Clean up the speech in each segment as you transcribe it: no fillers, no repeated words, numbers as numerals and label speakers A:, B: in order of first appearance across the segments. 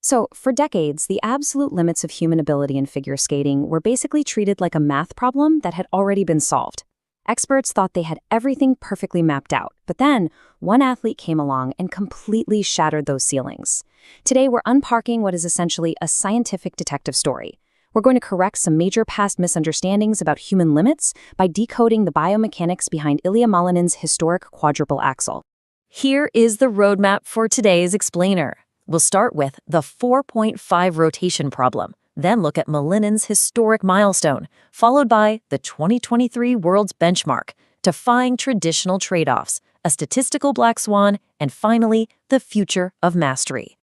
A: So, for decades, the absolute limits of human ability in figure skating were basically treated like a math problem that had already been solved. Experts thought they had everything perfectly mapped out, but then one athlete came along and completely shattered those ceilings. Today, we're unparking what is essentially a scientific detective story. We're going to correct some major past misunderstandings about human limits by decoding the biomechanics behind Ilia Malinen's historic quadruple axel.
B: Here is the roadmap for today's explainer. We'll start with the 4.5 rotation problem, then look at Malinin's historic milestone, followed by the 2023 World's Benchmark, defying traditional trade-offs, a statistical black swan, and finally, the future of mastery.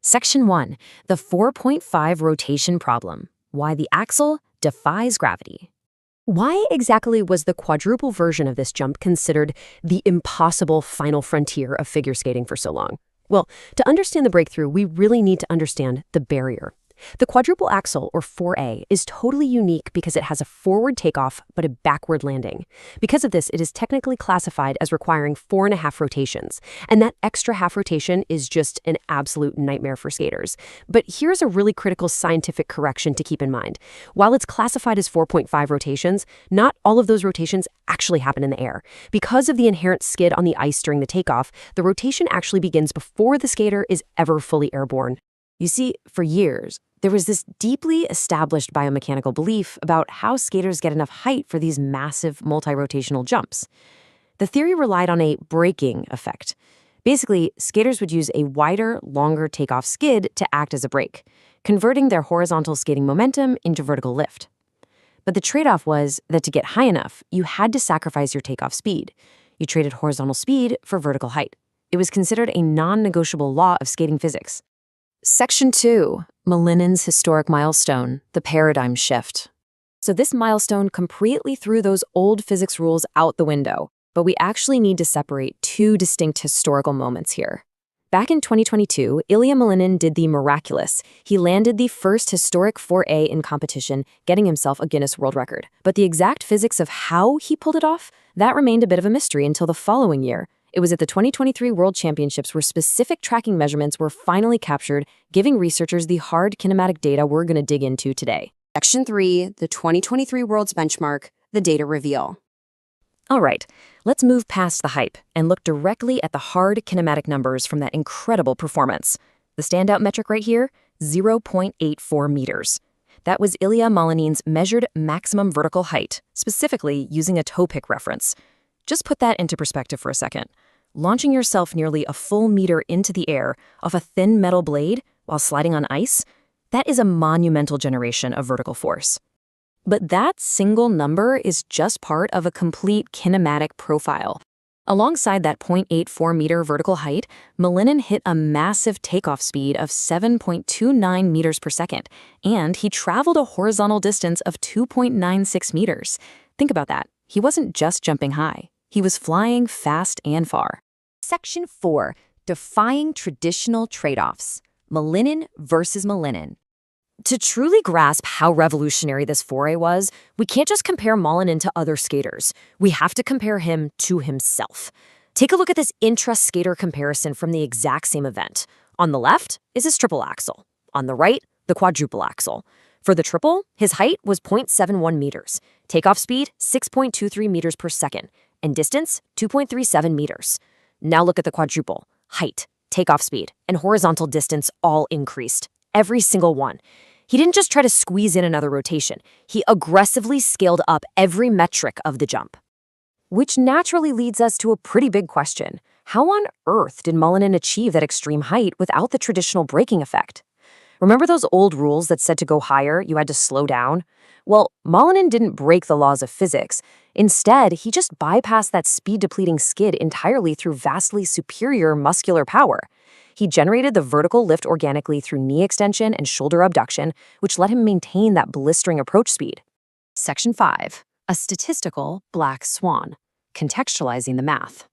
B: Section 1. The 4.5 rotation problem. Why the axle defies gravity.
C: Why exactly was the quadruple version of this jump considered the impossible final frontier of figure skating for so long? Well, to understand the breakthrough, we really need to understand the barrier. The quadruple axel, or 4A, is totally unique because it has a forward takeoff but a backward landing. Because of this, it is technically classified as requiring 4.5 rotations, and that extra half rotation is just an absolute nightmare for skaters. But here's a really critical scientific correction to keep in mind. While it's classified as 4.5 rotations, not all of those rotations actually happen in the air. Because of the inherent skid on the ice during the takeoff, the rotation actually begins before the skater is ever fully airborne.
B: You see, for years, there was this deeply established biomechanical belief about how skaters get enough height for these massive multi-rotational jumps. The theory relied on a braking effect. Basically, skaters would use a wider, longer takeoff skid to act as a brake, converting their horizontal skating momentum into vertical lift. But the trade-off was that to get high enough, you had to sacrifice your takeoff speed. You traded horizontal speed for vertical height. It was considered a non-negotiable law of skating physics. Section 2. Malinin's historic milestone, the paradigm shift. So this milestone completely threw those old physics rules out the window, but we actually need to separate two distinct historical moments here. Back in 2022, Ilia Malinin did the miraculous. He landed the first historic 4A in competition, getting himself a Guinness World Record. But the exact physics of how he pulled it off, that remained a bit of a mystery until the following year. It was at the 2023 World Championships where specific tracking measurements were finally captured, giving researchers the hard kinematic data we're going to dig into today.
D: Section 3, the 2023 World's Benchmark, the data reveal.
B: All right, let's move past the hype and look directly at the hard kinematic numbers from that incredible performance. The standout metric right here, 0.84 meters. That was Ilia Malinen's measured maximum vertical height, specifically using a toe pick reference. Just put that into perspective for a second. Launching yourself nearly a full meter into the air off a thin metal blade while sliding on ice, that is a monumental generation of vertical force. But that single number is just part of a complete kinematic profile. Alongside that 0.84 meter vertical height, Malinin hit a massive takeoff speed of 7.29 meters per second, and he traveled a horizontal distance of 2.96 meters. Think about that. He wasn't just jumping high. He was flying fast and far.
E: Section 4. Defying traditional trade-offs. Malinin versus Malinin.
B: To truly grasp how revolutionary this foray was, we can't just compare Malinin to other skaters. We have to compare him to himself. Take a look at this intra-skater comparison from the exact same event. On the left is his triple axel. On the right, the quadruple axel. For the triple, his height was 0.71 meters, takeoff speed 6.23 meters per second, and distance 2.37 meters. Now look at the quadruple. Height, takeoff speed, and horizontal distance all increased. Every single one. He didn't just try to squeeze in another rotation. He aggressively scaled up every metric of the jump. Which naturally leads us to a pretty big question. How on earth did Malinin achieve that extreme height without the traditional braking effect? Remember those old rules that said to go higher, you had to slow down? Well, Malinin didn't break the laws of physics. Instead, he just bypassed that speed-depleting skid entirely through vastly superior muscular power. He generated the vertical lift organically through knee extension and shoulder abduction, which let him maintain that blistering approach speed.
A: Section 5. A statistical black swan. Contextualizing the math.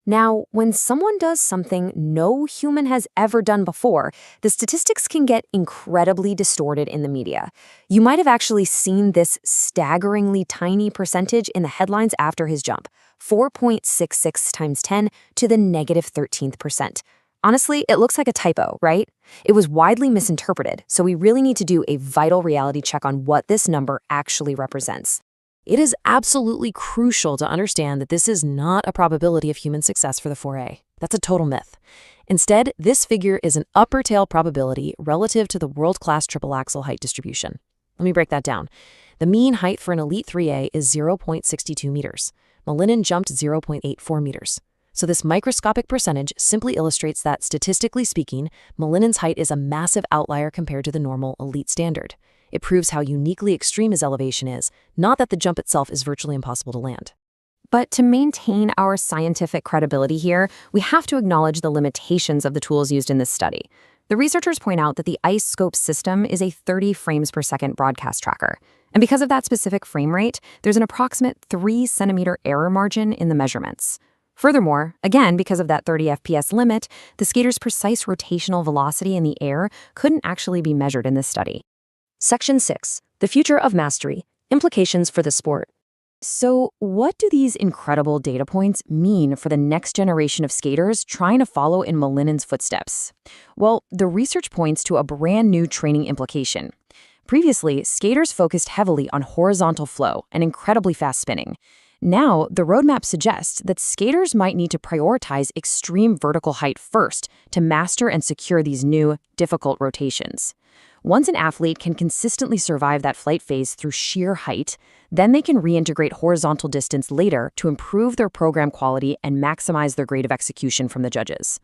B: Now, when someone does something no human has ever done before, the statistics can get incredibly distorted in the media. You might have actually seen this staggeringly tiny percentage in the headlines after his jump, 4.66 times 10 to the negative 13th percent.
A: Honestly, it looks like a typo, right? It was widely misinterpreted, so we really need to do a vital reality check on what this number actually represents.
B: It is absolutely crucial to understand that this is not a probability of human success for the 4A. That's a total myth. Instead, this figure is an upper tail probability relative to the world-class triple axel height distribution. Let me break that down. The mean height for an elite 3A is 0.62 meters. Malinin jumped 0.84 meters. So this microscopic percentage simply illustrates that, statistically speaking, Malinin's height is a massive outlier compared to the normal elite standard. It proves how uniquely extreme his elevation is, not that the jump itself is virtually impossible to land.
A: But to maintain our scientific credibility here, we have to acknowledge the limitations of the tools used in this study. The researchers point out that the ICE scope system is a 30 frames per second broadcast tracker. And because of that specific frame rate, there's an approximate 3 centimeter error margin in the measurements. Furthermore, again, because of that 30 FPS limit, the skater's precise rotational velocity in the air couldn't actually be measured in this study.
E: Section 6. The Future of Mastery. Implications for the sport.
A: So, what do these incredible data points mean for the next generation of skaters trying to follow in Malinin's footsteps? Well, the research points to a brand new training implication. Previously, skaters focused heavily on horizontal flow and incredibly fast spinning. Now, the roadmap suggests that skaters might need to prioritize extreme vertical height first to master and secure these new, difficult rotations. Once an athlete can consistently survive that flight phase through sheer height, then they can reintegrate horizontal distance later to improve their program quality and maximize their grade of execution from the judges.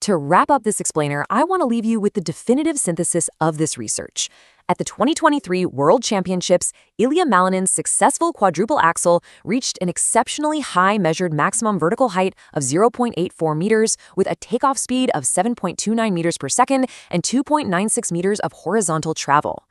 B: To wrap up this explainer, I want to leave you with the definitive synthesis of this research. At the 2023 World Championships, Ilia Malinin's successful quadruple axel reached an exceptionally high measured maximum vertical height of 0.84 meters with a takeoff speed of 7.29 meters per second and 2.96 meters of horizontal travel.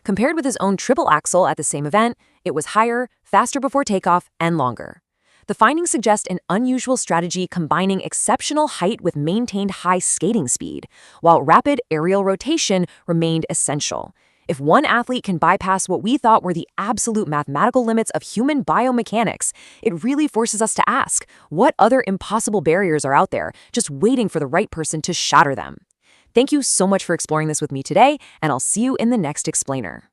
B: Compared with his own triple axel at the same event, it was higher, faster before takeoff, and longer. The findings suggest an unusual strategy combining exceptional height with maintained high skating speed, while rapid aerial rotation remained essential. If one athlete can bypass what we thought were the absolute mathematical limits of human biomechanics, it really forces us to ask, what other impossible barriers are out there, just waiting for the right person to shatter them? Thank you so much for exploring this with me today, and I'll see you in the next explainer.